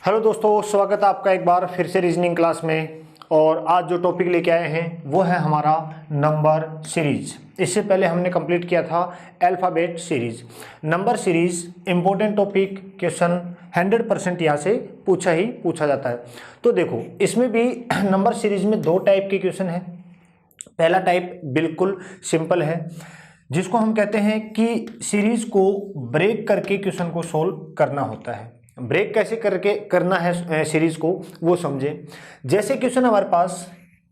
Hello दोस्तों, स्वागत है आपका एक बार फिर से रीजनिंग क्लास में। और आज जो टॉपिक लेके आए हैं वो है हमारा नंबर सीरीज। इससे पहले हमने कंप्लीट किया था alphabet series. Number series important topic, question 100% यहाँ से पूछा जाता है। तो देखो, इसमें भी नंबर सीरीज में दो टाइप के क्वेश्चन हैं। पहला टाइप बिल्कुल सिंपल है, जिसको हम कहते हैं कि सीरीज को ब्रेक करके क्वेश्चन को सोल्व करना होता है। ब्रेक कैसे करके करना है सीरीज को, वो समझे। जैसे क्वेश्चन हमारे पास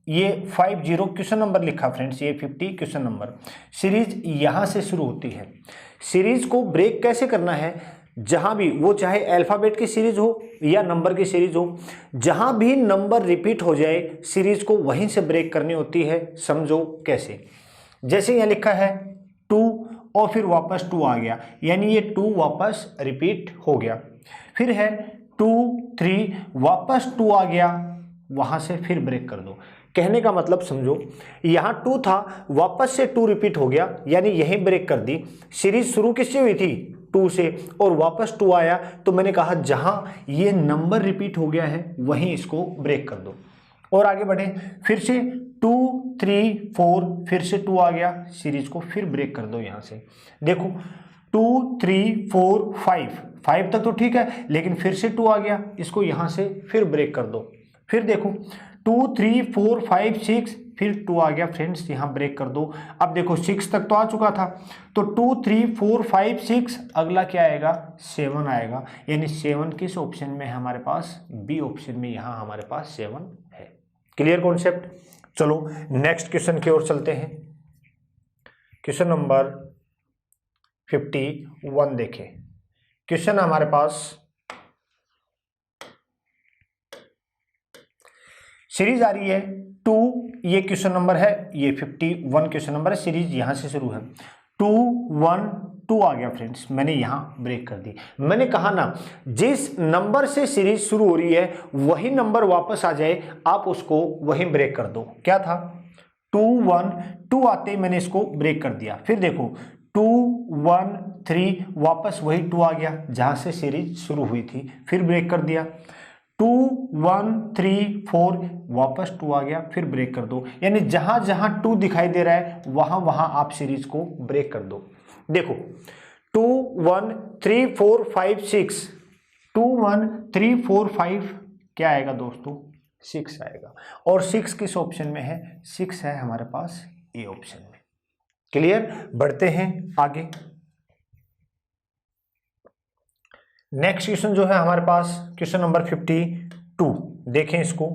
ये 50 क्वेश्चन नंबर लिखा फ्रेंड्स, ये 50 क्वेश्चन नंबर। सीरीज यहाँ से शुरू होती है। सीरीज को ब्रेक कैसे करना है, जहां भी वो, चाहे अल्फ़ाबेट की सीरीज हो या नंबर की सीरीज हो, जहां भी नंबर रिपीट हो जाए सीरीज को वहीं से ब्रेक करनी होती है। समझो कैसे। जैसे यहाँ लिखा है 2 और फिर वापस 2 आ गया, यानी ये 2 वापस रिपीट हो गया। फिर है 2 3 वापस 2 आ गया, वहां से फिर ब्रेक कर दो। कहने का मतलब समझो, यहां 2 था, वापस से 2 रिपीट हो गया, यानी यहीं ब्रेक कर दी। सीरीज शुरू किससे हुई थी? 2 से, और वापस 2 आया, तो मैंने कहा जहां ये नंबर रिपीट हो गया है वहीं इसको ब्रेक कर दो। और आगे बढ़े, फिर से 2 3 4, फिर से 2 आ गया, सीरीज को फिर ब्रेक कर दो। यहां से देखो 2 3 4 5 तक तो ठीक है, लेकिन फिर से 2 आ गया, इसको यहां से फिर ब्रेक कर दो। फिर देखो 2 3 4 5 6, फिर 2 आ गया फ्रेंड्स, यहां ब्रेक कर दो। अब देखो 6 तक तो आ चुका था, तो 2 3 4 5 6, अगला क्या आएगा? 7 आएगा, यानी 7 किस ऑप्शन में है हमारे पास? बी ऑप्शन में यहां हमारे पास 7 है। Clear concept? चलो नेक्स्ट क्वेश्चन की ओर चलते हैं। क्वेश्चन नंबर 51 देखें। क्वेश्चन हमारे पास सीरीज आ रही है 2, ये क्वेश्चन नंबर है, ये 51 क्वेश्चन नंबर है। सीरीज यहां से शुरू है, 2 1 2 आ गया फ्रेंड्स, मैंने यहां ब्रेक कर दी। मैंने कहा ना, जिस नंबर से सीरीज शुरू हो रही है वही नंबर वापस आ जाए, आप उसको वहीं ब्रेक कर दो। क्या था? 2 1 2 आते ही मैंने इसको ब्रेक कर दिया। फिर देखो 2 1 3, वापस वही 2 आ गया जहां से सीरीज शुरू हुई थी, फिर ब्रेक कर दिया। 2 1 3 4, वापस 2 आ गया, फिर ब्रेक कर दो। यानी जहां जहां 2 दिखाई दे रहा है वहां वहां आप सीरीज को ब्रेक कर दो। देखो 2 1 3 4 5 6, 2 1 3 4 5, क्या आएगा दोस्तों? 6 आएगा। और 6 किस ऑप्शन में है? 6 है हमारे पास ए ऑप्शन में। क्लियर? बढ़ते हैं आगे। नेक्स्ट क्वेश्चन जो है हमारे पास, क्वेश्चन नंबर 52 देखें इसको।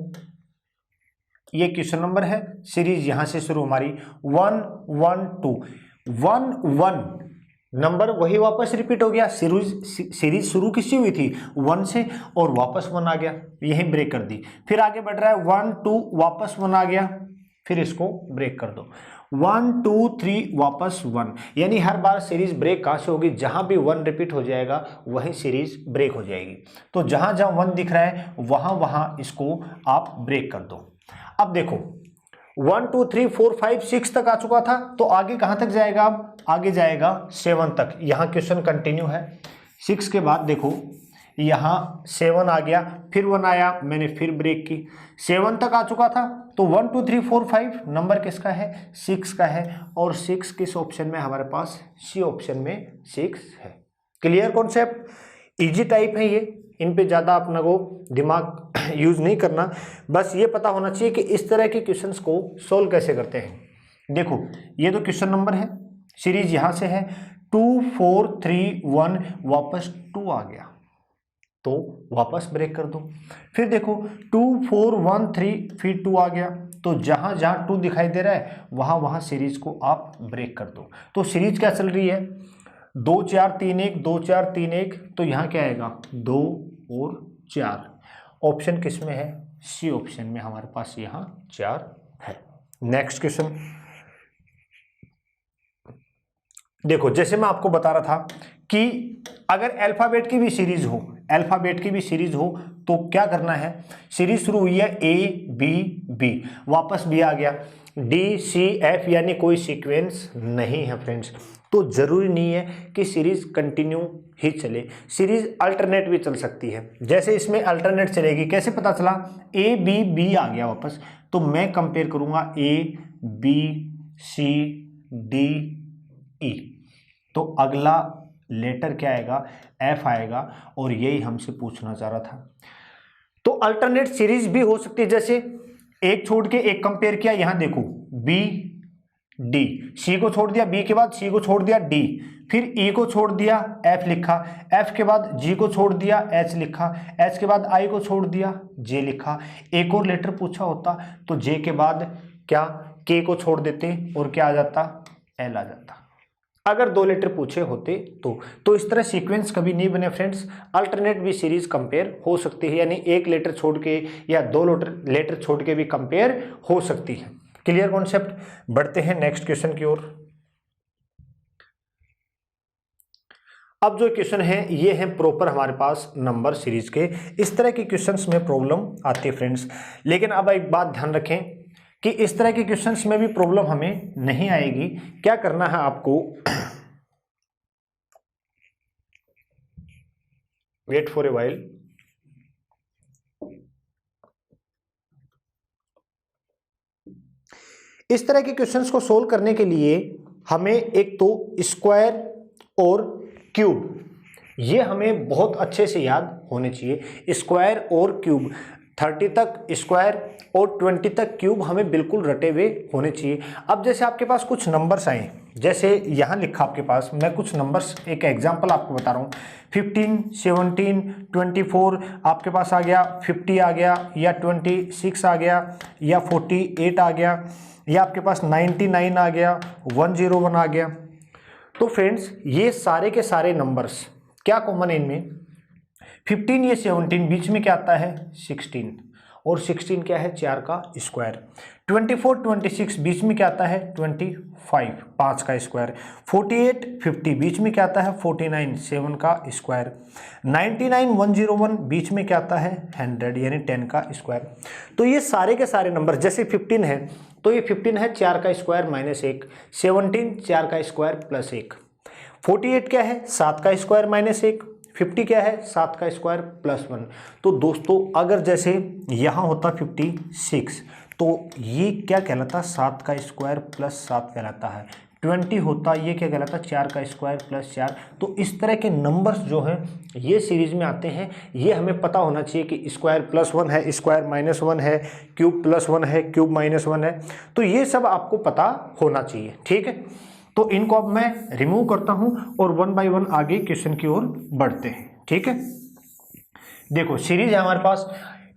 ये क्वेश्चन नंबर है, सीरीज यहां से शुरू हमारी 1 1 2 1 1, नंबर वही वापस रिपीट हो गया। सीरीज शुरू किससे हुई थी? 1 से, और वापस 1 आ गया, यहीं ब्रेक कर दी। फिर आगे बढ़ रहा है 1 2, वापस 1 आ गया, फिर इसको ब्रेक कर दो। 1 2 3, वापस 1, यानी हर बार सीरीज ब्रेक कहां से होगी? जहां भी 1 रिपीट हो जाएगा वहीं सीरीज ब्रेक हो जाएगी। तो जहां जहां 1 दिख रहा है वहां वहां इसको आप ब्रेक कर दो। अब देखो 1 2 3 4 5 6 तक आ चुका था, तो आगे कहां तक जाएगा? अब आगे जाएगा 7 तक। यहां क्वेश्चन कंटिन्यू है। 6 के बाद देखो यहां 7 आ गया, फिर 1 आया, मैंने फिर ब्रेक की। 7 तक आ चुका था, तो 1 2 3 4 5 नंबर किसका है? 6 का है। और 6 किस ऑप्शन में हमारे पास? सी ऑप्शन में 6 है। Clear concept? इजी टाइप है ये, इन पे ज़्यादा अपना को दिमाग यूज नहीं करना, बस ये पता होना चाहिए कि इस तरह के क्वेश्चंस को सोल्व कैसे करते हैं। देखो ये तो क्वेश्चन नंबर है, सीरीज यहां से है 2 4 3 1, वापस 2 आ गया, तो वापस ब्रेक कर दो। फिर देखो 2 4 1 3, फिर 2 आ गया, तो जहां जहां 2 दिखाई दे रहा है वहां वहां सीरीज को आप ब्रेक कर दो। तो सीरीज क्या चल रही है? 2 4 3 1, 2 4 3 1, तो यहाँ क्या आएगा? 2 और 4। ऑप्शन किस में है? सी ऑप्शन में हमारे पास यहाँ 4 है। नेक्स्ट क्वेश्चन देखो, जैसे मैं आपको बता रहा था कि अगर अल्फाबेट की भी सीरीज हो, अल्फ़ाबेट की भी सीरीज हो तो क्या करना है, सीरीज शुरू हुई है A B B, वापस B आ गया, D C F यानी कोई सीक्वेंस नहीं है फ्रेंड्स। तो ज़रूरी नहीं है कि सीरीज कंटिन्यू ही चले, सीरीज अल्टरनेट भी चल सकती है। जैसे इसमें अल्टरनेट चलेगी, कैसे पता चला, A B B आ गया वापस, तो मैं कंपेयर करूँगा A B C D E, तो अगला लेटर क्या आएगा, F आएगा, और यही हमसे पूछना चाह रहा था। तो अल्टरनेट सीरीज भी हो सकती है, जैसे एक छोड़ के एक कंपेयर किया, यहां देखो B D, C को छोड़ दिया, B के बाद C को छोड़ दिया D, फिर E को छोड़ दिया F लिखा, F के बाद G को छोड़ दिया H लिखा, H के बाद I को छोड़ दिया J लिखा। एक और लेटर पूछा होता तो J के बाद क्या K को छोड़ देते और क्या आ जाता, L आ जाता, अगर 2 लेटर पूछे होते तो इस तरह सीक्वेंस कभी नहीं बने फ्रेंड्स। अल्टरनेट भी सीरीज कंपेयर हो सकती है, यानी एक लेटर छोड़ के या 2 लेटर छोड़ के भी कंपेयर हो सकती है। Clear concept. बढ़ते हैं नेक्स्ट क्वेश्चन की ओर। अब जो क्वेश्चन है ये है प्रॉपर हमारे पास नंबर सीरीज के। इस तरह के क्वेश्चंस में प्रॉब्लम आती है फ्रेंड्स, लेकिन अब एक बात ध्यान रखें कि इस तरह के क्वेश्चंस में भी प्रॉब्लम हमें नहीं आएगी। क्या करना है आपको, वेट फॉर ए व्हाइल, इस तरह के क्वेश्चंस को सोल्व करने के लिए हमें एक तो स्क्वायर और क्यूब, ये हमें बहुत अच्छे से याद होने चाहिए। स्क्वायर और क्यूब, 30 तक स्क्वायर और 20 तक क्यूब हमें बिल्कुल रटे हुए होने चाहिए। अब जैसे आपके पास कुछ नंबर्स आए, जैसे यहाँ लिखा आपके पास, मैं कुछ नंबर्स एक एग्जांपल आपको बता रहा हूँ, 15, 17, 24 आपके पास आ गया, 50 आ गया, या 26 आ गया, या 48 आ गया, या आपके पास 99 आ गया, 101 आ गया। तो फ्रेंड्स ये सारे के सारे नंबर्स क्या कॉमन है इनमें, 15 या 17 बीच में क्या आता है 16, और 16 क्या है 4 का स्क्वायर। 24, 26 बीच में क्या आता है 25, 5 का स्क्वायर। 48, 50 बीच में क्या आता है 49, 7 का स्क्वायर। 99, 101 बीच में क्या आता है 100 यानी 10 का स्क्वायर। तो ये सारे के सारे नंबर, जैसे 15 है तो ये 15 है 4 का स्क्वायर माइनस 1, 17 4 का स्क्वायर प्लस 1, 48 क्या है 7 का स्क्वायर माइनस 1, 50 क्या है 7 का स्क्वायर प्लस 1। तो दोस्तों अगर जैसे यहाँ होता 56 तो ये क्या कहलाता 7 का स्क्वायर प्लस 7 कहलाता है। 20 होता ये क्या कहलाता 4 का स्क्वायर प्लस 4। तो इस तरह के नंबर्स जो हैं ये सीरीज में आते हैं, ये हमें पता होना चाहिए कि स्क्वायर प्लस 1 है, स्क्वायर माइनस 1 है, क्यूब प्लस 1 है, क्यूब माइनस 1 है। तो ये सब आपको पता होना चाहिए, ठीक है। तो इनको अब मैं रिमूव करता हूं और 1 बाय 1 आगे क्वेश्चन की ओर बढ़ते हैं, ठीक है। देखो सीरीज है हमारे पास,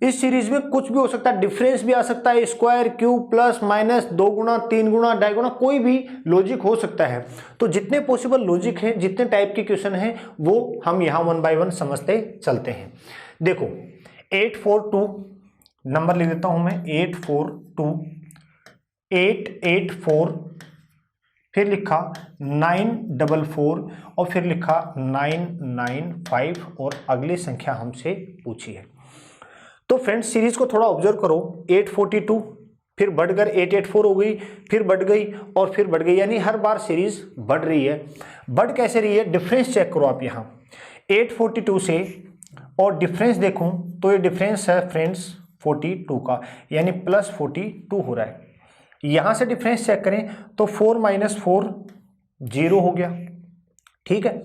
इस सीरीज में कुछ भी हो सकता है, डिफरेंस भी आ सकता है, स्क्वायर क्यूब प्लस माइनस, 2 गुना 3 गुना ढाई गुना, कोई भी लॉजिक हो सकता है। तो जितने पॉसिबल लॉजिक हैं, जितने टाइप के क्वेश्चन हैं वो हम यहाँ 1 बाय 1 समझते चलते हैं। देखो 842 नंबर लिख देता हूं मैं, 842, 884, फिर लिखा 944 और फिर लिखा 995 और अगली संख्या हमसे पूछी है। तो फ्रेंड्स सीरीज को थोड़ा ऑब्जर्व करो, 842 फिर बढ़कर 884 हो गई, फिर बढ़ गई और फिर बढ़ गई, यानी हर बार सीरीज बढ़ रही है। बढ़ कैसे रही है, डिफरेंस चेक करो आप यहाँ 842 से, और डिफरेंस देखूं तो ये डिफरेंस है फ्रेंड्स 42 का, यानी प्लस 42 हो रहा है। यहां से डिफरेंस चेक करें तो 4 माइनस 4 0 हो गया, ठीक है।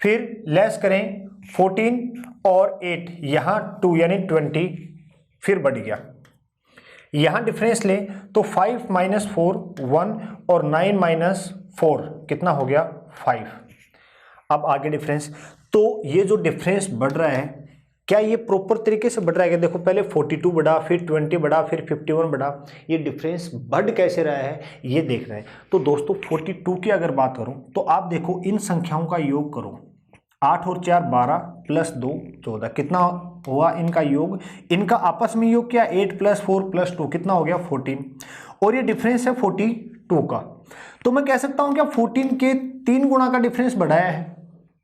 फिर लेस करें 14 और 8, यहां 2 यानी 20, फिर बढ़ गया। यहां डिफरेंस लें तो 5 माइनस 4 1 और 9 माइनस 4 कितना हो गया 5। अब आगे डिफरेंस, तो ये जो डिफरेंस बढ़ रहा है क्या ये प्रॉपर तरीके से बढ़ रहा है? देखो पहले 42 बढ़ा, फिर 20 बढ़ा, फिर 51 बढ़ा, ये डिफरेंस बढ़ कैसे रहा है ये देख रहे हैं। तो दोस्तों 42 की अगर बात करूं तो आप देखो इन संख्याओं का योग करो, 8 और 4 12 प्लस 2 14, कितना हुआ इनका योग, इनका आपस में योग किया 8 प्लस 4 प्लस 2 कितना हो गया 14, और ये डिफरेंस है 42 का। तो मैं कह सकता हूं क्या 14 के 3 गुना का डिफरेंस बढ़ाया है,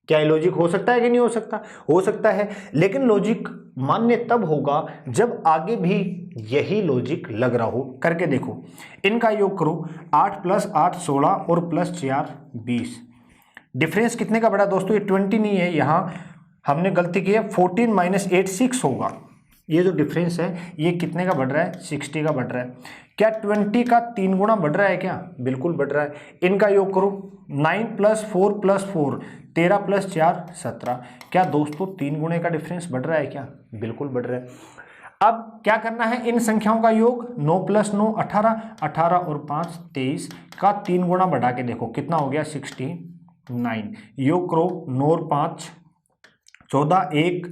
क्या लॉजिक हो सकता है कि नहीं हो सकता? हो सकता है, लेकिन लॉजिक मान्य तब होगा जब आगे भी यही लॉजिक लग रहा हो। करके देखो, इनका योग करो, 8 + 8 16 और +4 20। डिफरेंस कितने का बढ़ा दोस्तों? ये 20 नहीं है, यहाँ हमने गलती की है, 14 - 8 6 होगा। ये जो डिफरेंस है ये कितने का बढ़ रहा है? 60 का बढ़ रहा है। क्या 20 का 3 गुना बढ़ रहा है क्या? बिल्कुल बढ़ रहा है। इनका योग करो, 9 + 4 + 4 13 + 4 17। क्या दोस्तों 3 गुणे का डिफरेंस बढ़ रहा है क्या? बिल्कुल बढ़ रहा है। अब क्या करना है? इन संख्याओं का योग, 9 + 9 18, 18 और 5 23 का 3 गुना बढ़ा के देखो कितना हो गया? 69। योग करो, 9 और 5 14 1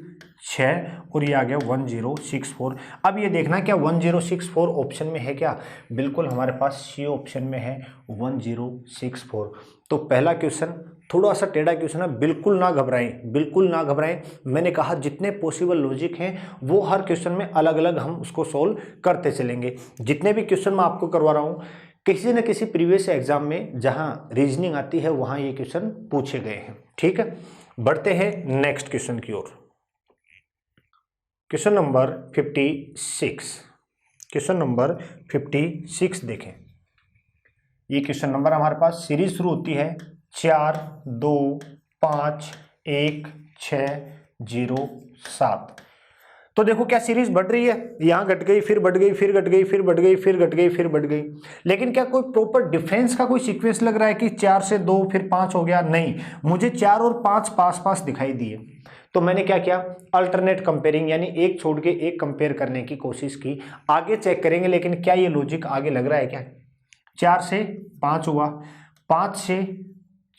6 और ये आ गया 1064। अब ये देखना क्या 1064 ऑप्शन में है क्या? बिल्कुल हमारे पास सी ऑप्शन में है 1064। तो पहला क्वेश्चन थोड़ा सा टेढ़ा क्वेश्चन है, बिल्कुल ना घबराएं, बिल्कुल ना घबराएं। मैंने कहा जितने पॉसिबल लॉजिक हैं वो हर क्वेश्चन में अलग अलग हम उसको सोल्व करते चलेंगे। जितने भी क्वेश्चन मैं आपको करवा रहा हूँ किसी न किसी प्रीवियस एग्जाम में जहाँ रीजनिंग आती है वहाँ ये क्वेश्चन पूछे गए हैं। ठीक है, बढ़ते हैं नेक्स्ट क्वेश्चन की ओर। Question number 56। क्वेश्चन नंबर 56 देखें। ये क्वेश्चन नंबर हमारे पास सीरीज शुरू होती है 4 2 5 1 6 0 7। तो देखो क्या सीरीज बढ़ रही है, यहाँ घट गई, फिर बढ़ गई, फिर घट गई, फिर बढ़ गई, फिर घट गई, फिर बढ़ गई। लेकिन क्या कोई प्रॉपर डिफरेंस का कोई सीक्वेंस लग रहा है कि 4 से 2 फिर 5 हो गया? नहीं, मुझे 4 और 5 पास पास दिखाई दिए। तो मैंने क्या किया? अल्टरनेट कंपेयरिंग, यानी एक छोड़ के एक कंपेयर करने की कोशिश की। आगे चेक करेंगे, लेकिन क्या ये लॉजिक आगे लग रहा है क्या? 4 से 5 हुआ, 5 से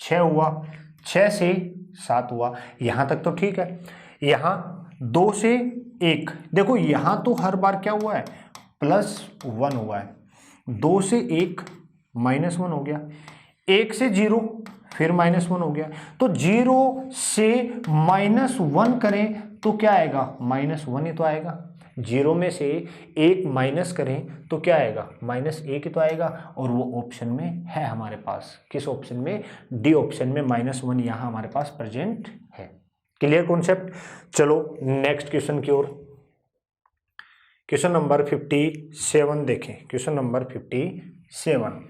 6 हुआ, 6 से 7 हुआ, यहाँ तक तो ठीक है। यहाँ 2 से 1, देखो यहाँ तो हर बार क्या हुआ है? +1 हुआ है। 2 से 1 -1 हो गया, 1 से 0 फिर -1 हो गया। तो 0 से -1 करें तो क्या आएगा? -1 ही तो आएगा। 0 में से 1 माइनस करें तो क्या आएगा? -1 ही तो आएगा। और वो ऑप्शन में है हमारे पास, किस ऑप्शन में? डी ऑप्शन में -1 यहाँ हमारे पास प्रेजेंट है। Clear concept? चलो नेक्स्ट क्वेश्चन की ओर। क्वेश्चन नंबर 57 देखें। क्वेश्चन नंबर 57,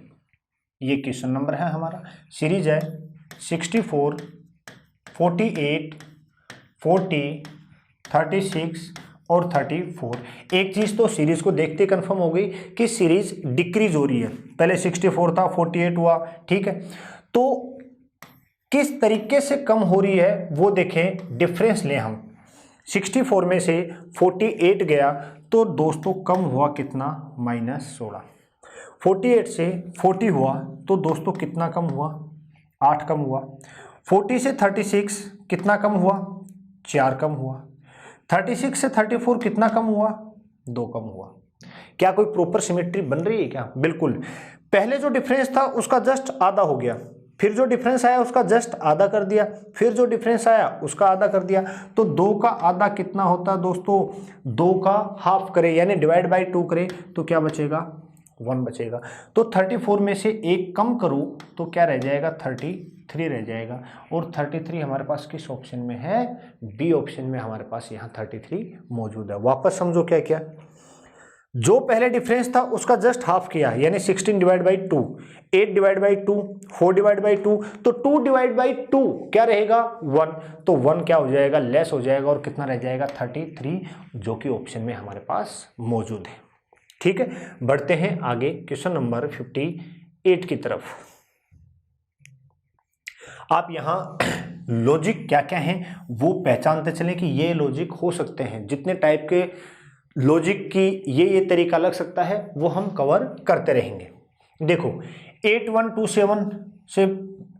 ये क्वेश्चन नंबर है हमारा, सीरीज है 64 48 40 36 और 34। एक चीज तो सीरीज को देखते कंफर्म हो गई कि सीरीज डिक्रीज हो रही है। पहले 64 था, 48 हुआ, ठीक है। तो किस तरीके से कम हो रही है वो देखें, डिफरेंस लें हम। 64 में से 48 गया तो दोस्तों कम हुआ कितना? -16। 48 से 40 हुआ तो दोस्तों कितना कम हुआ? 8 कम हुआ। 40 से 36 कितना कम हुआ? 4 कम हुआ। 36 से 34 कितना कम हुआ? 2 कम हुआ। क्या कोई प्रॉपर सिमेट्री बन रही है क्या? बिल्कुल। पहले जो डिफरेंस था उसका जस्ट आधा हो गया, फिर जो डिफरेंस आया उसका जस्ट आधा कर दिया, फिर जो डिफरेंस आया उसका आधा कर दिया। तो 2 का आधा कितना होता है दोस्तों? 2 का हाफ करें यानी डिवाइड बाई 2 करें तो क्या बचेगा? 1 बचेगा। तो 34 में से 1 कम करो तो क्या रह जाएगा? 33 रह जाएगा। और 33 हमारे पास किस ऑप्शन में है? बी ऑप्शन में हमारे पास यहाँ 33 मौजूद है। वापस समझो क्या क्या, जो पहले डिफरेंस था उसका जस्ट हाफ किया यानी 16 divide by 2, 8 divide by 2, 4 divide by 2, तो 2 डिवाइड बाई 2 क्या रहेगा? 1। तो 1 क्या हो जाएगा? लेस हो जाएगा और कितना रह जाएगा? 33, जो कि ऑप्शन में हमारे पास मौजूद है। ठीक है, बढ़ते हैं आगे क्वेश्चन नंबर 58 की तरफ। आप यहां लॉजिक क्या क्या हैं वो पहचानते चले कि ये लॉजिक हो सकते हैं। जितने टाइप के लॉजिक की ये तरीका लग सकता है वो हम कवर करते रहेंगे। देखो 8127 से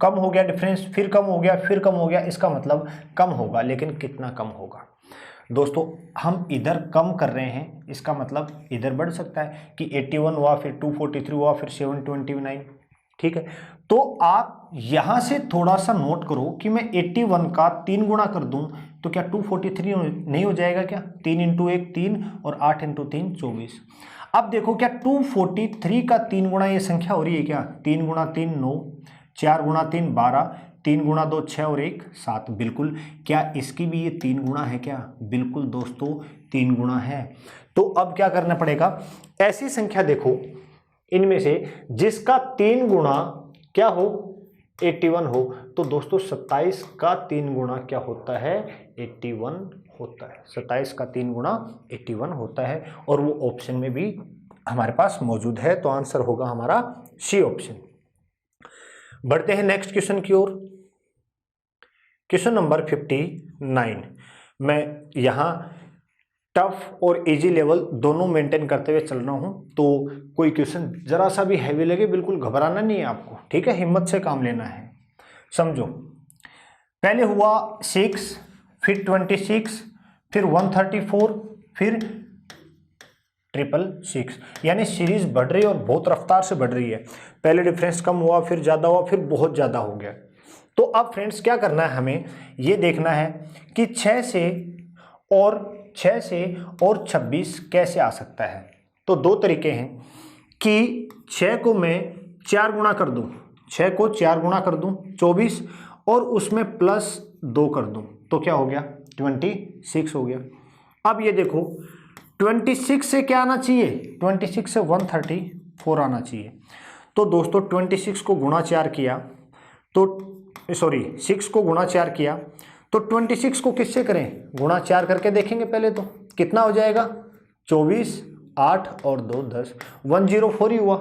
कम हो गया डिफरेंस, फिर कम हो गया, फिर कम हो गया, इसका मतलब कम होगा, लेकिन कितना कम होगा? दोस्तों हम इधर कम कर रहे हैं, इसका मतलब इधर बढ़ सकता है कि 81 हुआ, फिर 243 हुआ, फिर 729। ठीक है, तो आप यहां से थोड़ा सा नोट करो कि मैं 81 का 3 गुना कर दूं तो क्या 243 नहीं हो जाएगा क्या? 3 × 1 3 और 8 × 3 24। अब देखो क्या 243 का 3 गुना ये संख्या हो रही है क्या? 3 × 3 9, 4 × 3 12, 3 गुणा 2 6 और 1 7, बिल्कुल। क्या इसकी भी ये 3 गुणा है क्या? बिल्कुल दोस्तों 3 गुणा है। तो अब क्या करना पड़ेगा, ऐसी संख्या देखो इनमें से जिसका 3 गुणा क्या हो, 81 हो। तो दोस्तों 27 का 3 गुणा क्या होता है, 81 होता है। 27 का 3 गुणा 81 होता है और वो ऑप्शन में भी हमारे पास मौजूद है। तो आंसर होगा हमारा सी ऑप्शन। बढ़ते हैं नेक्स्ट क्वेश्चन की ओर। Question number 59। मैं यहाँ टफ और इजी लेवल दोनों मेंटेन करते हुए चल रहा हूँ, तो कोई क्वेश्चन जरा सा भी हैवी लगे बिल्कुल घबराना नहीं है आपको, ठीक है, हिम्मत से काम लेना है। समझो, पहले हुआ 6, फिर 26, फिर 134, फिर 666, यानी सीरीज बढ़ रही है और बहुत रफ्तार से बढ़ रही है। पहले डिफरेंस कम हुआ, फिर ज़्यादा हुआ, फिर बहुत ज़्यादा हो गया। तो अब फ्रेंड्स क्या करना है, हमें ये देखना है कि 6 से और 26 कैसे आ सकता है। तो दो तरीके हैं कि 6 को मैं 4 गुणा कर दूं, 6 को 4 गुणा कर दूं 24 और उसमें +2 कर दूं, तो क्या हो गया, 26 हो गया। अब ये देखो 26 से क्या आना चाहिए, 26 से 134 आना चाहिए। तो दोस्तों 26 को गुणा 4 किया तो 6 को गुणा 4 किया तो 26 को किससे करें, गुणा 4 करके देखेंगे पहले। तो कितना हो जाएगा, 24, 8 और 2 10, 104 ही हुआ।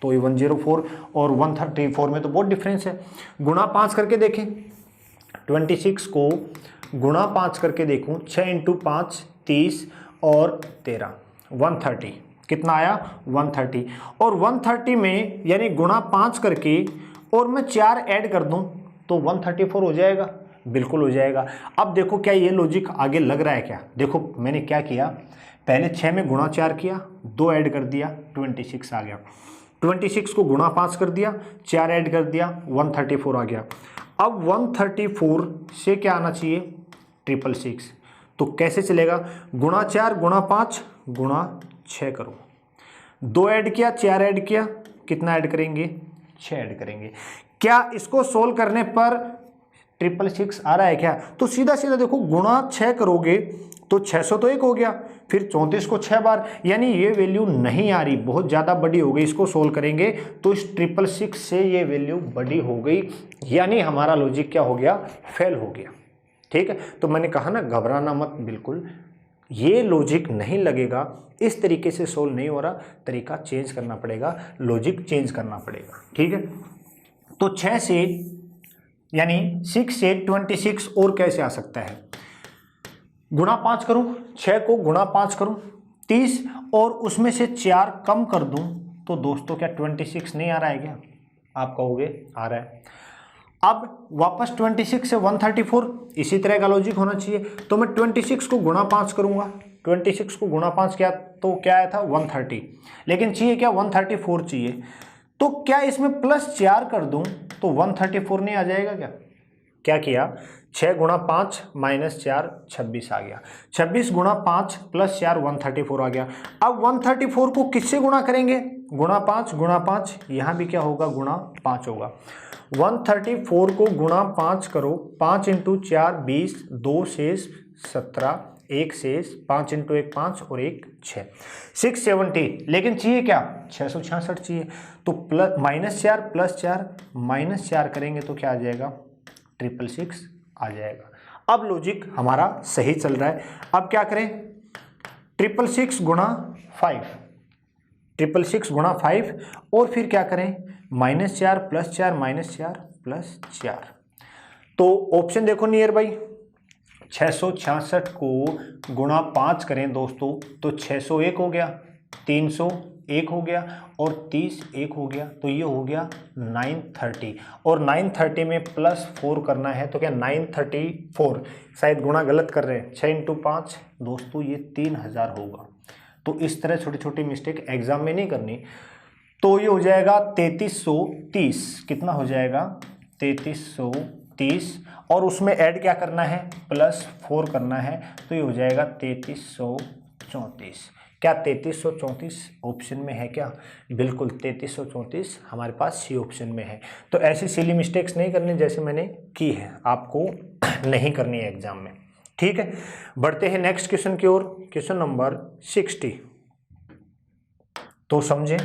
तो ये 104 और 134 में तो बहुत डिफरेंस है। गुणा 5 करके देखें, 26 को गुणा 5 करके देखूं, 6 × 5 30 और 13 130, कितना आया 130। और 130 में यानी गुणा 5 करके और मैं 4 ऐड कर दूं तो 134 हो जाएगा, बिल्कुल हो जाएगा। अब देखो क्या ये लॉजिक आगे लग रहा है क्या, देखो मैंने क्या किया, पहले 6 में गुणा 4 किया, 2 ऐड कर दिया, 26 आ गया। 26 को गुणा 5 कर दिया, 4 ऐड कर दिया, 134 आ गया। अब 134 से क्या आना चाहिए, 666। तो कैसे चलेगा, गुणा 4 गुणा 5 गुणा 6 करो, 2 ऐड किया, 4 ऐड किया, कितना ऐड करेंगे, 6 ऐड करेंगे। क्या इसको सोल्व करने पर 666 आ रहा है क्या, तो सीधा सीधा देखो गुणा 6 करोगे तो 600 तो 1 हो गया, फिर 34 को 6 बार, यानी ये वैल्यू नहीं आ रही, बहुत ज़्यादा बड़ी हो गई। इसको सोल्व करेंगे तो इस 666 से ये वैल्यू बड़ी हो गई, यानी हमारा लॉजिक क्या हो गया, फेल हो गया। ठीक है, तो मैंने कहा ना घबराना मत, बिल्कुल ये लॉजिक नहीं लगेगा, इस तरीके से सोल्व नहीं हो रहा, तरीका चेंज करना पड़ेगा, लॉजिक चेंज करना पड़ेगा। ठीक है, तो 6 से यानी 6 से 26 और कैसे आ सकता है, गुणा 5 करूं, 6 को गुणा 5 करूं 30 और उसमें से 4 कम कर दूं तो दोस्तों क्या 26 नहीं आ रहा है क्या, आप कहोगे आ रहा है। अब वापस 26 से 134, इसी तरह का लॉजिक होना चाहिए। तो मैं 26 को गुणा 5 करूंगा, 26 को गुणा 5 किया तो क्या आया था 130, लेकिन चाहिए क्या 134 चाहिए। तो क्या इसमें +4 कर दूं तो 134 नहीं आ जाएगा क्या, क्या किया 6 गुणा 5 -4 26 आ गया, 26 गुणा 5 +4 134 आ गया। अब 134 को किससे गुणा करेंगे, गुणा 5 यहाँ भी क्या होगा, गुणा 5 होगा। 134 को गुणा 5 करो, 5 × 4 20, 2 शेष 17, 1 शेष, 5 × 1 5 और 1 6, 670, लेकिन चाहिए क्या 666 चाहिए। तो -4 +4 -4 करेंगे तो क्या आ जाएगा, 666 आ जाएगा। अब लॉजिक हमारा सही चल रहा है। अब क्या करें, 666 गुणा 5, 666 गुणा 5 और फिर क्या करें, -4 +4 -4 तो ऑप्शन देखो नियर बाई, 666 को गुणा 5 करें दोस्तों तो 601 हो गया, 301 हो गया और 30 1 हो गया, तो ये हो गया 930। और 930 में +4 करना है तो क्या 934, शायद गुणा गलत कर रहे हैं, 6 × 5 दोस्तों ये 3000 होगा। तो इस तरह छोटी छोटी मिस्टेक एग्जाम में नहीं करनी। तो ये हो जाएगा 3330, कितना हो जाएगा 3330 और उसमें ऐड क्या करना है, +4 करना है, तो ये हो जाएगा 3330 34। क्या 3334 ऑप्शन में है क्या? बिल्कुल 3334 हमारे पास सी ऑप्शन में है। तो ऐसी सिली मिस्टेक्स नहीं करनी जैसे मैंने की है, आपको नहीं करनी है एग्जाम में। ठीक है, बढ़ते हैं नेक्स्ट क्वेश्चन की ओर। Question number 60। तो समझें,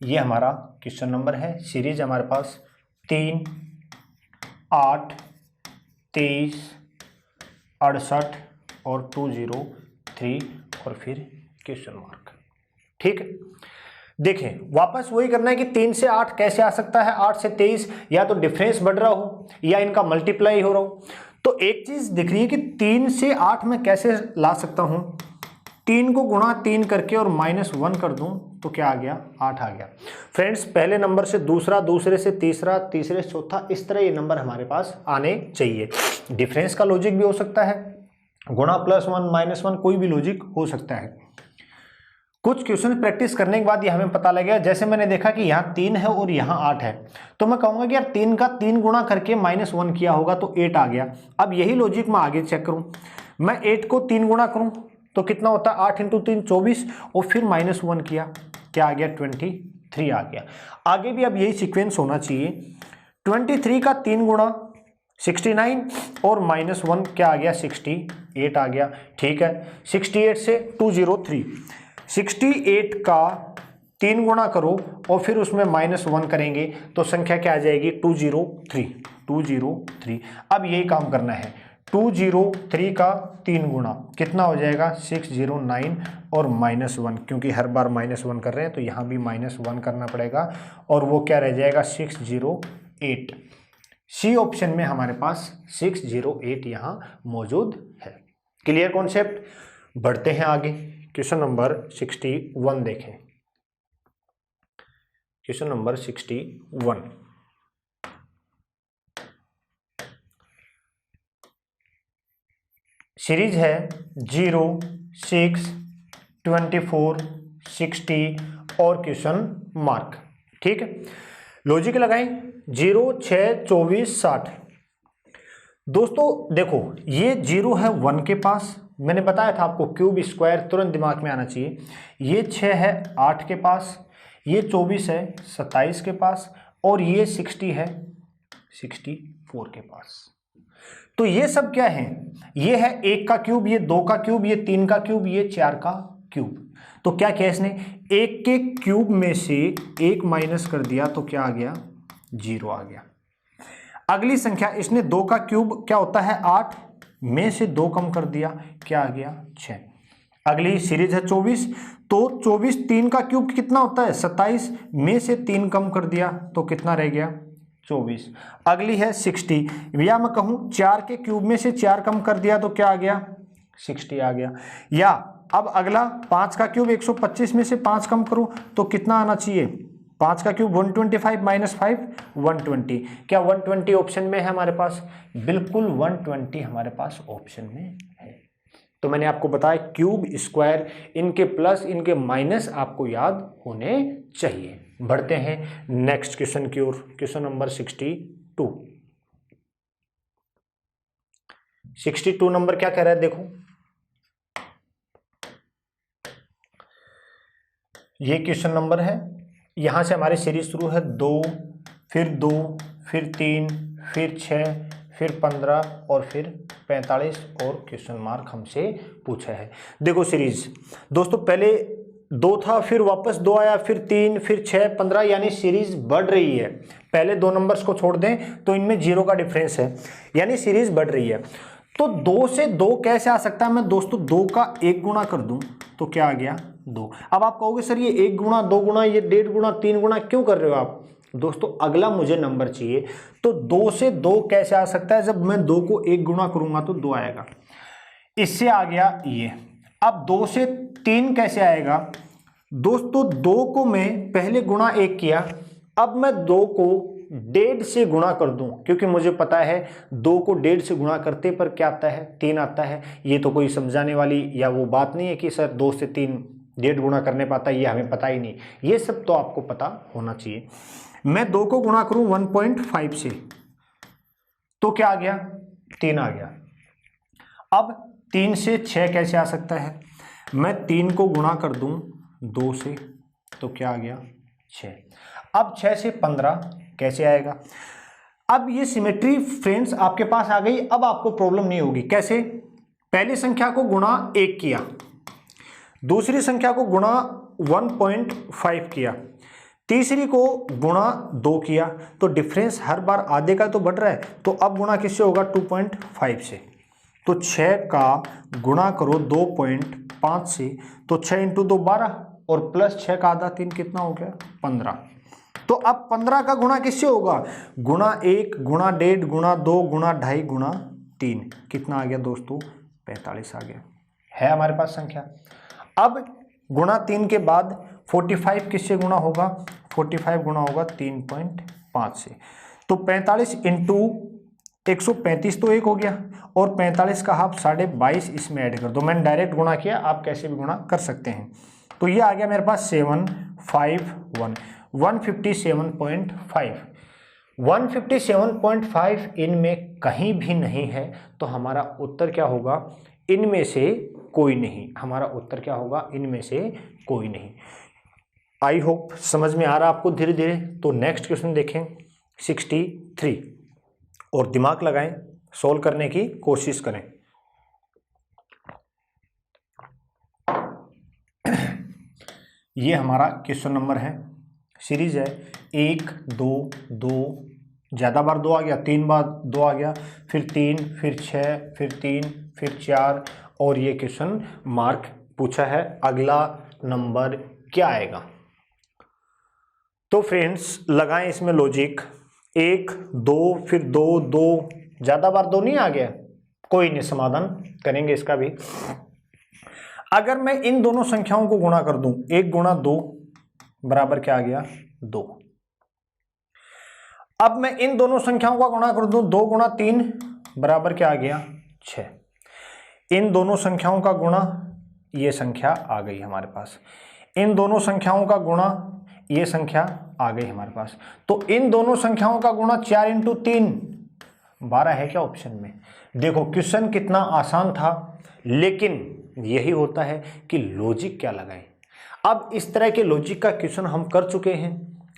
ये हमारा क्वेश्चन नंबर है। सीरीज हमारे पास 3, 8, 23, 68 और 203 और फिर क्वेश्चन मार्क। ठीक है, देखें वापस वही करना है कि 3 से 8 कैसे आ सकता है, 8 से 23 या तो डिफरेंस बढ़ रहा हो या इनका मल्टीप्लाई हो रहा हो। तो एक चीज दिख रही है कि 3 से 8 में कैसे ला सकता हूं, 3 को गुणा 3 करके और -1 कर दूं तो क्या आ गया, 8 आ गया। फ्रेंड्स पहले नंबर से दूसरा, दूसरे से तीसरा, तीसरे से चौथा, इस तरह ये नंबर हमारे पास आने चाहिए। डिफरेंस का लॉजिक भी हो सकता है, गुणा +1 -1 कोई भी लॉजिक हो सकता है। कुछ क्वेश्चन प्रैक्टिस करने के बाद ये हमें पता लगेगा। जैसे मैंने देखा कि यहाँ 3 है और यहाँ 8 है, तो मैं कहूँगा कि यार 3 का 3 गुणा करके -1 किया होगा तो 8 आ गया। अब यही लॉजिक मैं आगे चेक करूँ, मैं 8 को 3 गुणा करूँ तो कितना होता है, 8 × 3 24 और फिर -1 किया, क्या आ गया, 23 आ गया। आगे भी अब यही सीक्वेंस होना चाहिए। 23 का 3 गुणा 69 और -1 क्या आ गया, 68 आ गया। ठीक है, 68 से 203, 68 का 3 गुणा करो और फिर उसमें -1 करेंगे तो संख्या क्या आ जाएगी, 203। अब यही काम करना है, 203 का 3 गुणा कितना हो जाएगा, 609 और -1, क्योंकि हर बार -1 कर रहे हैं तो यहाँ भी -1 करना पड़ेगा और वो क्या रह जाएगा, 608। सी ऑप्शन में हमारे पास 608 यहाँ मौजूद है। Clear concept. बढ़ते हैं आगे, क्वेश्चन नंबर 61 देखें। क्वेश्चन नंबर 61 सीरीज है 0, 6, 24, 60 और क्वेश्चन मार्क। ठीक है, लॉजिक लगाएं, 0, 6, 24, 60। दोस्तों देखो ये 0 है 1 के पास, मैंने बताया था आपको क्यूब स्क्वायर तुरंत दिमाग में आना चाहिए। ये 6 है 8 के पास, ये 24 है 27 के पास और ये 60 है 64 के पास। तो ये सब क्या है, ये है 1 का क्यूब, ये 2 का क्यूब, ये 3 का क्यूब, ये 4 का क्यूब। तो क्या किया इसने, 1 के क्यूब में से 1 माइनस कर दिया तो क्या आ गया, 0 आ गया। अगली संख्या इसने 2 का क्यूब क्या होता है, 8 में से 2 कम कर दिया, क्या आ गया, 6। अगली सीरीज है 24, तो 24 3 का क्यूब कितना होता है, 27 में से 3 कम कर दिया तो कितना रह गया, 24। अगली है 60, या मैं कहूं 4 के क्यूब में से 4 कम कर दिया तो क्या आ गया, 60 आ गया। या अब अगला 5 का क्यूब 125 में से 5 कम करूं तो कितना आना चाहिए, 5 का क्यूब 125 - 5 120। क्या 120 ऑप्शन में है हमारे पास, बिल्कुल 120 हमारे पास ऑप्शन में है। तो मैंने आपको बताया क्यूब स्क्वायर, इनके प्लस इनके माइनस आपको याद होने चाहिए। बढ़ते हैं नेक्स्ट क्वेश्चन की ओर, क्वेश्चन नंबर 62 नंबर क्या कह रहा है, देखो ये क्वेश्चन नंबर है। यहां से हमारी सीरीज शुरू है 2, फिर 2, फिर 3, फिर 6, फिर 15 और फिर 45 और क्वेश्चन मार्क हमसे पूछा है। देखो सीरीज दोस्तों, पहले 2 था, फिर वापस 2 आया, फिर 3, फिर 6, 15, यानी सीरीज बढ़ रही है। पहले 2 नंबर्स को छोड़ दें तो इनमें 0 का डिफरेंस है, यानी सीरीज बढ़ रही है। तो 2 से 2 कैसे आ सकता है, मैं दोस्तों 2 का 1 गुणा कर दूं तो क्या आ गया, 2। अब आप कहोगे सर ये 1 गुणा 2 गुणा ये 1.5 गुणा 3 गुणा क्यों कर रहे हो आप, दोस्तों अगला मुझे नंबर चाहिए। तो 2 से 2 कैसे आ सकता है, जब मैं 2 को 1 गुणा करूंगा तो 2 आएगा, इससे आ गया ये। अब 2 से 3 कैसे आएगा, दोस्तों 2 को मैं पहले गुणा 1 किया, अब मैं 2 को 1.5 से गुणा कर दूं, क्योंकि मुझे पता है 2 को 1.5 से गुणा करते पर क्या आता है, 3 आता है। ये तो कोई समझाने वाली या वो बात नहीं है कि सर 2 से 3 1.5 गुणा करने पाता है, ये हमें पता ही नहीं। ये सब तो आपको पता होना चाहिए। मैं 2 को गुणा करूं 1.5 से तो क्या आ गया, 3 आ गया। अब 3 से 6 कैसे आ सकता है? मैं 3 को गुणा कर दूं 2 से तो क्या आ गया 6। अब 6 से 15 कैसे आएगा? अब ये सिमेट्री फ्रेंड्स आपके पास आ गई। अब आपको प्रॉब्लम नहीं होगी। कैसे? पहली संख्या को गुणा 1 किया, दूसरी संख्या को गुणा 1.5 किया, तीसरी को गुणा 2 किया, तो डिफरेंस हर बार आधे का तो बढ़ रहा है। तो अब गुणा किससे होगा? 2.5 से। तो 6 का गुणा करो 2.5 से, तो 6 इंटू 2 12 और प्लस 6 का आधा 3 कितना हो गया? 15। तो अब 15 का गुणा किससे होगा? गुणा 1 गुणा 1.5 गुणा 2 गुणा 2.5 गुणा 3 कितना आ गया दोस्तों? 45 आ गया। है हमारे पास संख्या। अब गुणा 3 के बाद 45 किससे गुणा होगा? 45 गुणा होगा 3.5 से। तो 45 इंटू 135 तो 1 हो गया, और 45 का हाफ 22.5 इसमें ऐड कर दो। मैंने डायरेक्ट गुणा किया, आप कैसे भी गुणा कर सकते हैं। तो ये आ गया मेरे पास 751 157.5। 157.5 इनमें कहीं भी नहीं है, तो हमारा उत्तर क्या होगा? इनमें से कोई नहीं। हमारा उत्तर क्या होगा? इनमें से कोई नहीं। आई होप समझ में आ रहा आपको धीरे धीरे। तो नेक्स्ट क्वेश्चन देखें 63, और दिमाग लगाएं, सोल्व करने की कोशिश करें। ये हमारा क्वेश्चन नंबर है, सीरीज है 1 2 2, ज़्यादा बार 2 आ गया, 3 बार 2 आ गया, फिर 3 फिर 6 फिर 3 फिर 4, और ये क्वेश्चन मार्क पूछा है। अगला नंबर क्या आएगा? तो फ्रेंड्स लगाएं इसमें लॉजिक। 1 2 फिर 2 2, ज़्यादा बार 2 नहीं आ गया, कोई नहीं, समाधान करेंगे इसका भी। अगर मैं इन दोनों संख्याओं को गुणा कर दूं, 1 गुणा 2 बराबर क्या आ गया? 2। अब मैं इन दोनों संख्याओं का गुणा कर दूं, 2 गुणा 3 बराबर क्या आ गया? 6। इन दोनों संख्याओं का गुणा, ये संख्या आ गई हमारे पास। इन दोनों संख्याओं का गुणा, ये संख्या आ गई हमारे पास। तो इन दोनों संख्याओं का गुणा 4 इंटू 3 12 है क्या ऑप्शन में? देखो क्वेश्चन कितना आसान था, लेकिन यही होता है कि लॉजिक क्या लगाएं। अब इस तरह के लॉजिक का क्वेश्चन हम कर चुके हैं।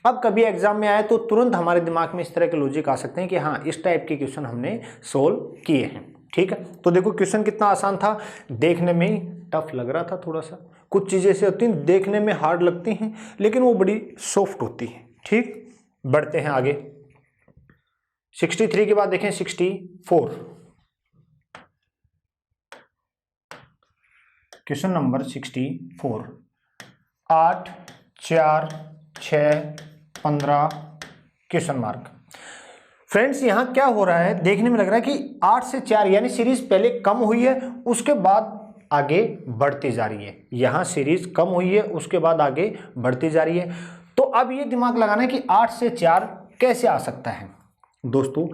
अब कभी एग्जाम में आए तो तुरंत हमारे दिमाग में इस तरह के लॉजिक आ सकते हैं कि हाँ, इस टाइप के क्वेश्चन हमने सोल्व किए हैं। ठीक है, तो देखो क्वेश्चन कितना आसान था, देखने में टफ लग रहा था थोड़ा सा। कुछ चीजें ऐसी होती हैं देखने में हार्ड लगती हैं, लेकिन वो बड़ी सॉफ्ट होती हैं। ठीक, बढ़ते हैं आगे। 63 के बाद देखें 64, question number 64। 8 4 6 15 question mark. Friends यहां क्या हो रहा है, देखने में लग रहा है कि 8 से 4 यानी सीरीज पहले कम हुई है, उसके बाद आगे बढ़ती जा रही है। यहां सीरीज कम हुई है, उसके बाद आगे बढ़ती जा रही है। तो अब ये दिमाग लगाना है कि 8 से 4 कैसे आ सकता है। दोस्तों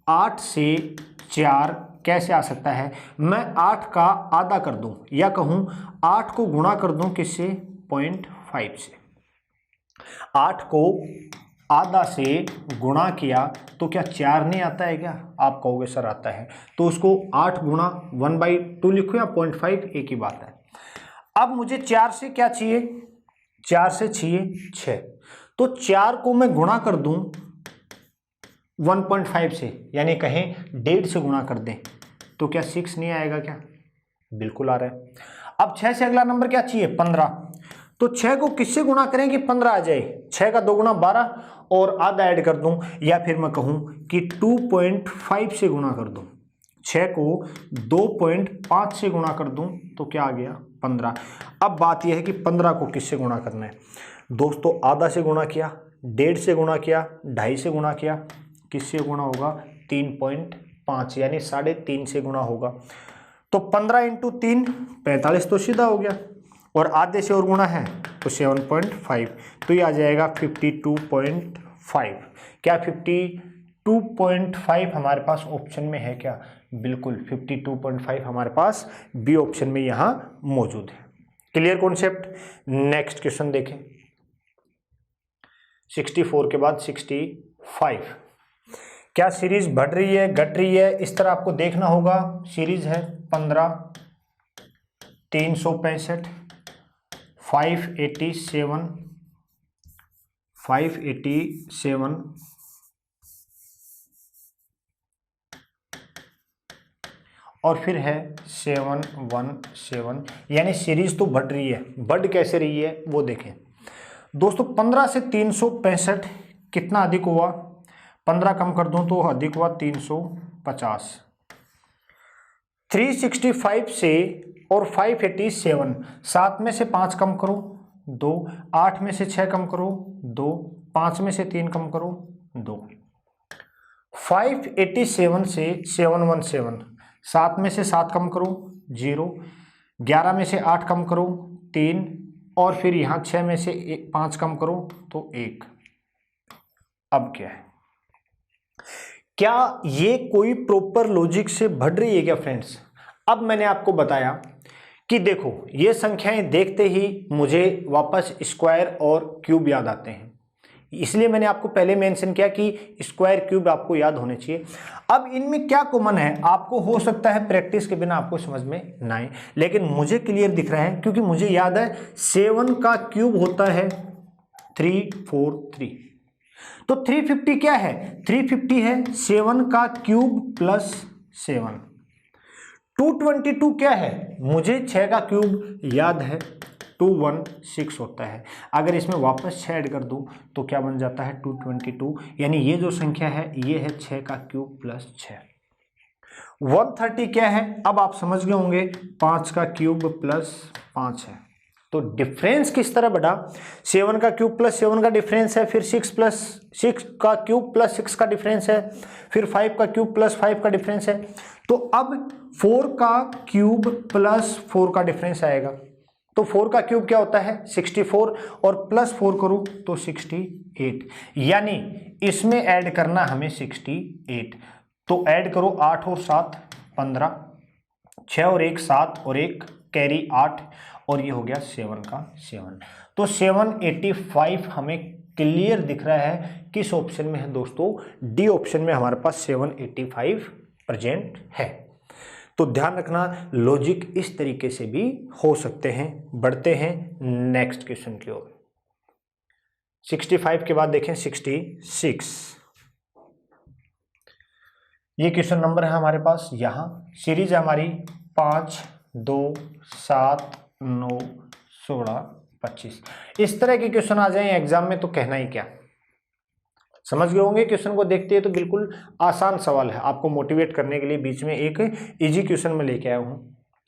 8 से 4 कैसे आ सकता है? मैं 8 का आधा कर दूं, या कहूं 8 को गुणा कर दूं किससे? 0.5 से। 8 को आधा से गुणा किया तो क्या 4 नहीं आता है क्या? आप कहोगे सर आता है, तो उसको 8 गुणा 1/2 लिखो या 0.5, एक ही बात है। अब मुझे 4 से क्या चाहिए? 4 से चाहिए 6, तो 4 को मैं गुणा कर दूं 1.5 से, यानी कहें 1.5 से गुणा कर दें, तो क्या 6 नहीं आएगा क्या? बिल्कुल आ रहा है। अब 6 से अगला नंबर क्या चाहिए? 15, तो 6 को किससे गुणा करें कि 15 आ जाए? 6 का 2 गुणा 12 और आधा ऐड कर दूं, या फिर मैं कहूं कि 2.5 से गुणा कर दूं। 6 को 2.5 से गुणा कर दूं तो क्या आ गया? 15। अब बात यह है कि 15 को किससे गुणा करना है। दोस्तों आधा से गुणा किया, 1.5 से गुणा किया, 2.5 से गुणा किया, किससे गुणा होगा? 3.5 यानी 3.5 से गुणा होगा। तो 15 इंटू 3 45 तो सीधा हो गया, और आधे से और गुणा है तो 7.5, तो ये आ जाएगा 52.5। क्या 52.5 हमारे पास ऑप्शन में है क्या? बिल्कुल 52.5 हमारे पास बी ऑप्शन में यहाँ मौजूद है। Clear concept. नेक्स्ट क्वेश्चन देखें 64 के बाद 65। क्या सीरीज बढ़ रही है घट रही है, इस तरह आपको देखना होगा। सीरीज है 15, 365, 587, 587 और फिर है 717। यानी सीरीज तो बढ़ रही है। बढ़ कैसे रही है वो देखें दोस्तों। 15 से 365 कितना अधिक हुआ? 15 कम कर दूं तो अधिक हुआ 350। 365 से और 587, 7 में से 5 कम करो 2, 8 में से 6 कम करो 2, 5 में से 3 कम करो 2। 587 से 717, 7 में से 7 कम करो 0, 11 में से 8 कम करो 3 और फिर यहाँ 6 में से 5 कम करो तो 1। अब क्या है? क्या ये कोई प्रॉपर लॉजिक से बढ़ रही है क्या फ्रेंड्स? अब मैंने आपको बताया कि देखो ये संख्याएं देखते ही मुझे वापस स्क्वायर और क्यूब याद आते हैं, इसलिए मैंने आपको पहले मेंशन किया कि स्क्वायर क्यूब आपको याद होने चाहिए। अब इनमें क्या कॉमन है? आपको हो सकता है प्रैक्टिस के बिना आपको समझ में ना आए, लेकिन मुझे क्लियर दिख रहा है क्योंकि मुझे याद है 7 का क्यूब होता है 343। तो 350 क्या है? 350 है 7 का क्यूब प्लस 7। 222 क्या है? मुझे 6 का क्यूब याद है 216 होता है। अगर इसमें वापस 6 ऐड कर दूं तो क्या बन जाता है? 222। यानी ये जो संख्या है ये है 6 का क्यूब प्लस 6। 130 क्या है? अब आप समझ गए होंगे 5 का क्यूब प्लस 5 है। तो डिफरेंस किस तरह बढ़ा? 7 का क्यूब प्लस 7 का डिफरेंस है, फिर 6 का क्यूब प्लस 6 का डिफरेंस है, फिर 5 का क्यूब प्लस 5 का डिफरेंस है। तो अब 4 का क्यूब प्लस 4 का डिफरेंस आएगा। तो 4 का क्यूब क्या होता है? 64 और प्लस 4 करूं तो 68। यानी इसमें ऐड करना हमें 68। तो ऐड करो 8 और 7 15, 6 और 1 7 और 1 कैरी 8 और ये हो गया 7 का 7। तो 785 हमें क्लियर दिख रहा है किस ऑप्शन में है दोस्तों? डी ऑप्शन में हमारे पास 785 प्रेजेंट है। तो ध्यान रखना लॉजिक इस तरीके से भी हो सकते हैं। बढ़ते हैं नेक्स्ट क्वेश्चन की ओर। 65 के बाद देखें 66। ये क्वेश्चन नंबर है हमारे पास। यहां सीरीज है हमारी 5 2 7 9 16 25। इस तरह के क्वेश्चन आ जाए एग्जाम में तो कहना ही क्या। समझ गए होंगे क्वेश्चन को देखते हैं तो बिल्कुल आसान सवाल है। आपको मोटिवेट करने के लिए बीच में एक इजी क्वेश्चन में लेके आया हूं।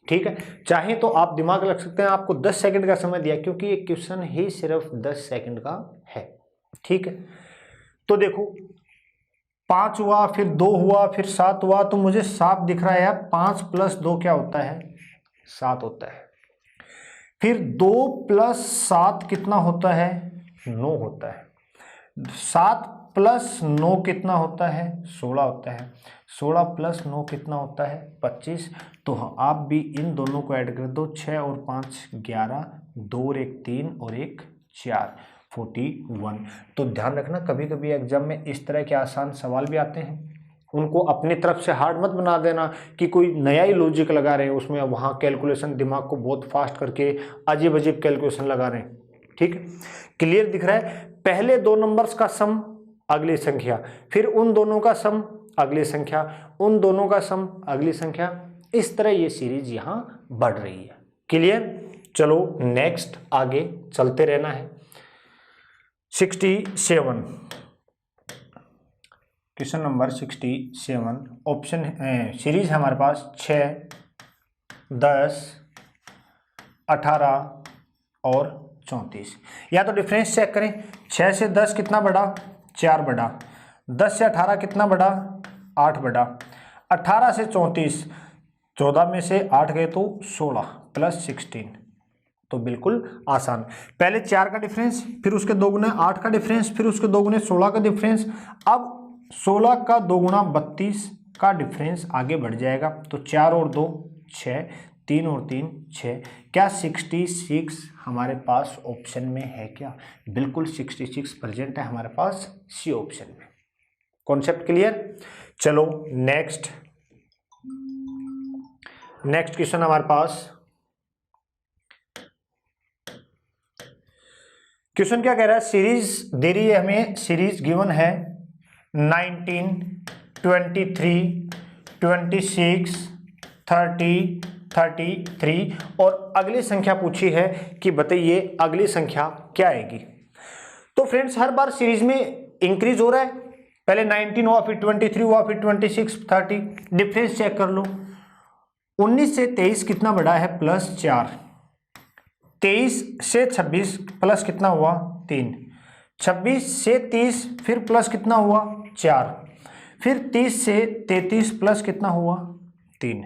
ठीक है, चाहे तो आप दिमाग लग सकते हैं। आपको 10 सेकंड का समय दिया क्योंकि ये क्वेश्चन ही सिर्फ 10 सेकंड का है। ठीक है, तो देखो 5 हुआ, फिर 2 हुआ, फिर 7 हुआ, तो मुझे साफ दिख रहा है यार 5 प्लस 2 क्या होता है? 7 होता है। फिर 2 प्लस 7 कितना होता है? 9 होता है। 7 प्लस 9 कितना होता है? 16 होता है। 16 प्लस 9 कितना होता है? 25। तो आप भी इन दोनों को ऐड कर दो, 6 और 5 11, 2 और 1 3 और 1 4, 41। तो ध्यान रखना कभी कभी एग्जाम में इस तरह के आसान सवाल भी आते हैं, उनको अपनी तरफ से हार्ड मत बना देना कि कोई नया ही लॉजिक लगा रहे हैं उसमें, वहाँ कैलकुलेशन दिमाग को बहुत फास्ट करके अजीब अजीब कैलकुलेशन लगा रहे हैं। ठीक है, क्लियर दिख रहा है? पहले 2 नंबर्स का सम अगली संख्या, फिर उन दोनों का सम अगली संख्या, उन दोनों का सम अगली संख्या, इस तरह ये सीरीज यहाँ बढ़ रही है। क्लियर? चलो नेक्स्ट आगे चलते रहना है। 67 क्वेश्चन नंबर 67 ऑप्शन सीरीज है हमारे पास 6 10 18 और 34। या तो डिफरेंस चेक करें, 6 से 10 कितना बढ़ा? 4 बढ़ा। 10 से 18 कितना बढ़ा? 8 बढ़ा। 18 से 34, 14 में से 8 गए तो 16 प्लस 16। तो बिल्कुल आसान। पहले 4 का डिफरेंस, फिर उसके 2 गुना 8 का डिफरेंस, फिर उसके 2 गुना 16 का डिफरेंस। अब 16 का 2 गुना 32 का डिफरेंस आगे बढ़ जाएगा। तो 4 और 2 6, 3 और 3 6। क्या 66 हमारे पास ऑप्शन में है क्या? बिल्कुल 66 प्रेजेंट है हमारे पास सी ऑप्शन में। Concept clear? चलो नेक्स्ट नेक्स्ट क्वेश्चन हमारे पास, क्वेश्चन क्या कह रहा है, सीरीज दे रही है हमें, सीरीज गिवन है 19, 23, 26, 30, 33 और अगली संख्या पूछी है कि बताइए अगली संख्या क्या आएगी। तो फ्रेंड्स हर बार सीरीज में इंक्रीज हो रहा है, पहले 19 हुआ, फिर 23 हुआ, फिर 26, 30। डिफरेंस चेक कर लो, 19 से 23 कितना बड़ा है, +4। 23 से 26 प्लस कितना हुआ, 3। 26 से 30 फिर प्लस कितना हुआ, 4। फिर 30 से 33 प्लस कितना हुआ, 3।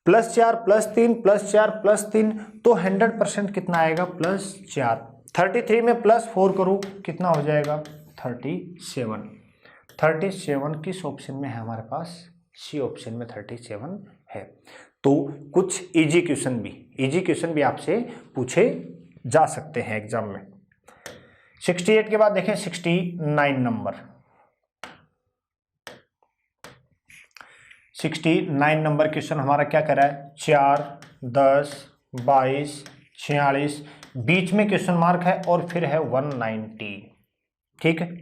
+4 +3 +4 +3, तो 100% कितना आएगा, +4। 33 में +4 करो कितना हो जाएगा, 37। 37 किस ऑप्शन में है हमारे पास, सी ऑप्शन में 37 है। तो कुछ इजी क्वेश्चन भी आपसे पूछे जा सकते हैं एग्जाम में। 68 के बाद देखें 69 नंबर। 69 नंबर क्वेश्चन हमारा क्या कर रहा है, 4, 10, 22, 46, बीच में क्वेश्चन मार्क है और फिर है 190। ठीक है,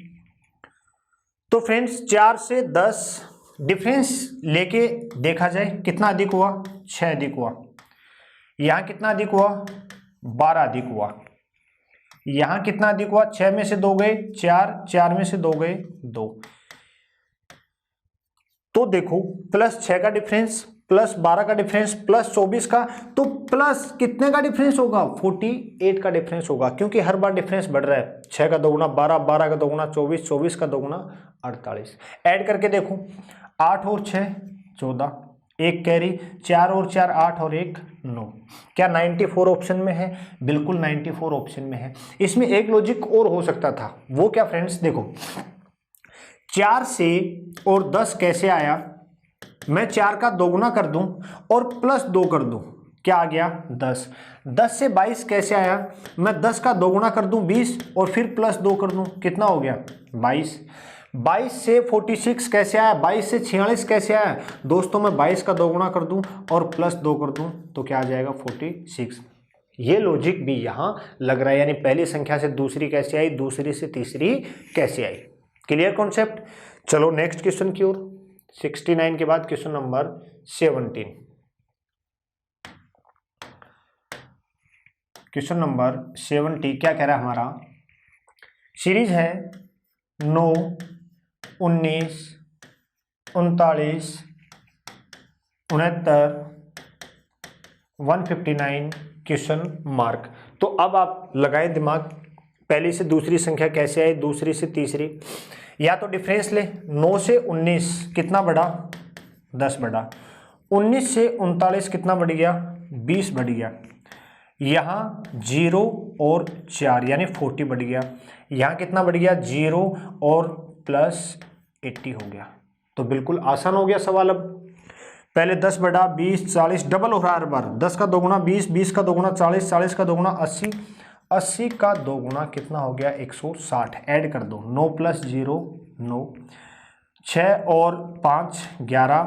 तो फ्रेंड्स 4 से 10 डिफरेंस लेके देखा जाए कितना अधिक हुआ, 6 अधिक हुआ। यहां कितना अधिक हुआ, 12 अधिक हुआ। यहां कितना अधिक हुआ, 6 में से 2 गए 4, 4 में से 2 गए 2। तो देखो +6 का डिफरेंस, +12 का डिफरेंस, +24 का, तो प्लस कितने का डिफरेंस होगा, 48 का डिफरेंस होगा, क्योंकि हर बार डिफरेंस बढ़ रहा है। 6 का दोगुना 12, 12 का दोगुना 24, 24 का दोगुना 48। ऐड करके देखो, 8 और 6 14, 1 कैरी, 4 और 4 8 और 1 9। क्या 94 ऑप्शन में है, बिल्कुल 94 ऑप्शन में है। इसमें एक लॉजिक और हो सकता था, वो क्या फ्रेंड्स, देखो 4 से और 10 कैसे आया, मैं 4 का दोगुना कर दूं और +2 कर दूं, क्या आ गया, 10। 10 से 22 कैसे आया, मैं 10 का दोगुना कर दूं 20 और फिर +2 कर दूं, कितना हो गया, 22। 22 से 46 कैसे आया, 22 से 46 कैसे आया, दोस्तों मैं 22 का दोगुना कर दूं और +2 कर दूं, तो क्या आ जाएगा, 46। ये लॉजिक भी यहाँ लग रहा है, यानी पहली संख्या से दूसरी कैसे आई, दूसरी से तीसरी कैसे आई। Clear concept. चलो नेक्स्ट क्वेश्चन की ओर। 69 के बाद क्वेश्चन नंबर 17। क्वेश्चन नंबर 70 क्या कह रहा है हमारा, सीरीज है 9, 19, 39, 69, 159 क्वेश्चन मार्क। तो अब आप लगाए दिमाग, पहली से दूसरी संख्या कैसे आई, दूसरी से तीसरी, या तो डिफरेंस ले, 9 से 19 कितना बढ़ा, 10 बढ़ा। 19 से 39 कितना बढ़ गया, 20 बढ़ गया। यहाँ 0 और 4 यानी 40 बढ़ गया। यहाँ कितना बढ़ गया, 0 और +80 हो गया। तो बिल्कुल आसान हो गया सवाल। अब पहले 10 बढ़ा, 20, 40, डबल हो रहा है हर बार। 10 का दोगुना 20, 20 का दोगुना 40, 40 का दोगुना 80, 80 का दोगुना कितना हो गया, 160। ऐड कर दो, 9 + 0 9, 6 और 5 11,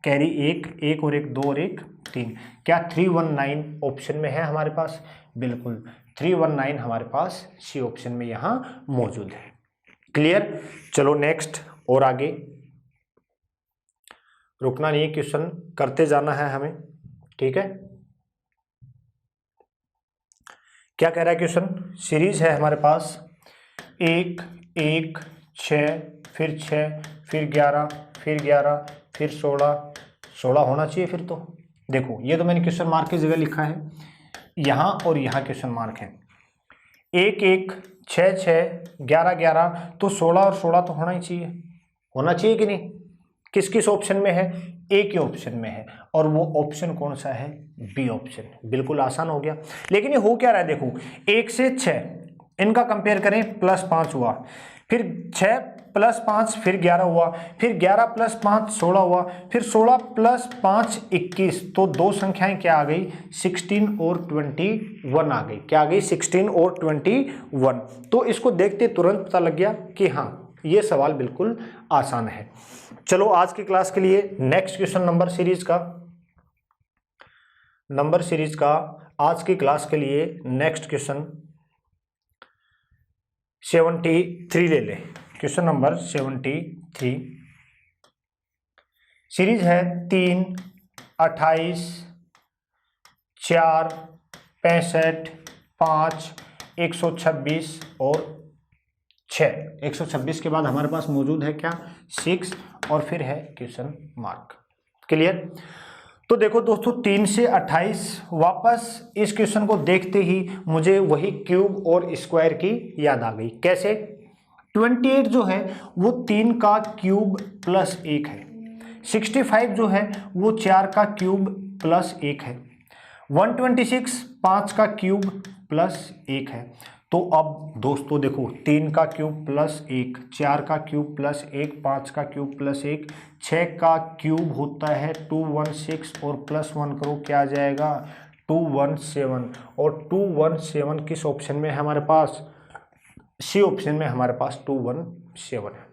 कैरी 1, 1 और 1 2 और 1 3। क्या 319 ऑप्शन में है हमारे पास, बिल्कुल 319 हमारे पास सी ऑप्शन में यहाँ मौजूद है। क्लियर। चलो नेक्स्ट और आगे रुकना नहीं, क्वेश्चन करते जाना है हमें, ठीक है। क्या कह रहा है क्वेश्चन, सीरीज है हमारे पास 1 1 6 फिर 6 फिर 11 फिर 11 फिर 16 16 होना चाहिए फिर। तो देखो ये तो मैंने क्वेश्चन मार्क की जगह लिखा है, यहाँ और यहाँ क्वेश्चन मार्क है। 1 1 6 6 11 11, तो 16 और 16 तो होना ही चाहिए, होना चाहिए कि नहीं। किस किस ऑप्शन में है, ए के ऑप्शन में है, और वो ऑप्शन कौन सा है, बी ऑप्शन। बिल्कुल आसान हो गया। लेकिन ये हो क्या रहा है, देखो 1 से 6 इनका कंपेयर करें, +5 हुआ, फिर 6 + 5 फिर 11 हुआ, फिर 11 + 5 16 हुआ, फिर 16 + 5 21। तो दो संख्याएं क्या आ गई, 16 और 21 आ गई। क्या आ गई, 16 और 21। तो इसको देखते तुरंत पता लग गया कि हाँ ये सवाल बिल्कुल आसान है। चलो आज की क्लास के लिए नेक्स्ट क्वेश्चन नंबर सीरीज का नंबर सीरीज का आज की क्लास के लिए नेक्स्ट क्वेश्चन 73 ले लें। क्वेश्चन नंबर 73 सीरीज है 3, 28, 4, 65, 5, 126 और 6। 126 के बाद हमारे पास मौजूद है क्या 6 और फिर है क्वेश्चन मार्क। क्लियर। तो देखो दोस्तों 3 से 28 वापस इस क्वेश्चन को देखते ही मुझे वही क्यूब और स्क्वायर की याद आ गई। कैसे? 28 जो है वो 3 का क्यूब प्लस 1 है। 65 जो है वो 4 का क्यूब प्लस 1 है। 126 5 का क्यूब प्लस 1 है। तो अब दोस्तों देखो 3 का क्यूब प्लस 1, 4 का क्यूब प्लस 1, 5 का क्यूब प्लस 1, 6 का क्यूब होता है 216 और प्लस 1 करो क्या आ जाएगा 217। और 217 किस ऑप्शन में है हमारे पास? सी ऑप्शन में हमारे पास 217 है।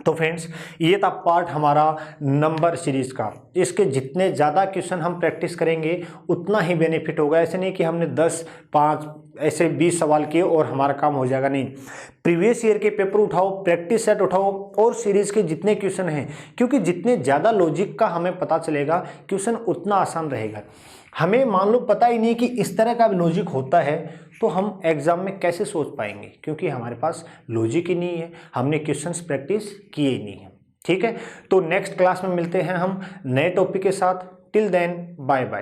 तो फ्रेंड्स ये था पार्ट हमारा नंबर सीरीज का। इसके जितने ज़्यादा क्वेश्चन हम प्रैक्टिस करेंगे उतना ही बेनिफिट होगा। ऐसे नहीं कि हमने 10, 5 ऐसे 20 सवाल किए और हमारा काम हो जाएगा, नहीं। प्रीवियस ईयर के पेपर उठाओ, प्रैक्टिस सेट उठाओ और सीरीज के जितने क्वेश्चन हैं, क्योंकि जितने ज़्यादा लॉजिक का हमें पता चलेगा क्वेश्चन उतना आसान रहेगा। हमें मान लो पता ही नहीं कि इस तरह का लॉजिक होता है तो हम एग्जाम में कैसे सोच पाएंगे, क्योंकि हमारे पास लॉजिक ही नहीं है, हमने क्वेश्चंस प्रैक्टिस किए ही नहीं है। ठीक है, तो नेक्स्ट क्लास में मिलते हैं हम नए टॉपिक के साथ। Till then bye bye.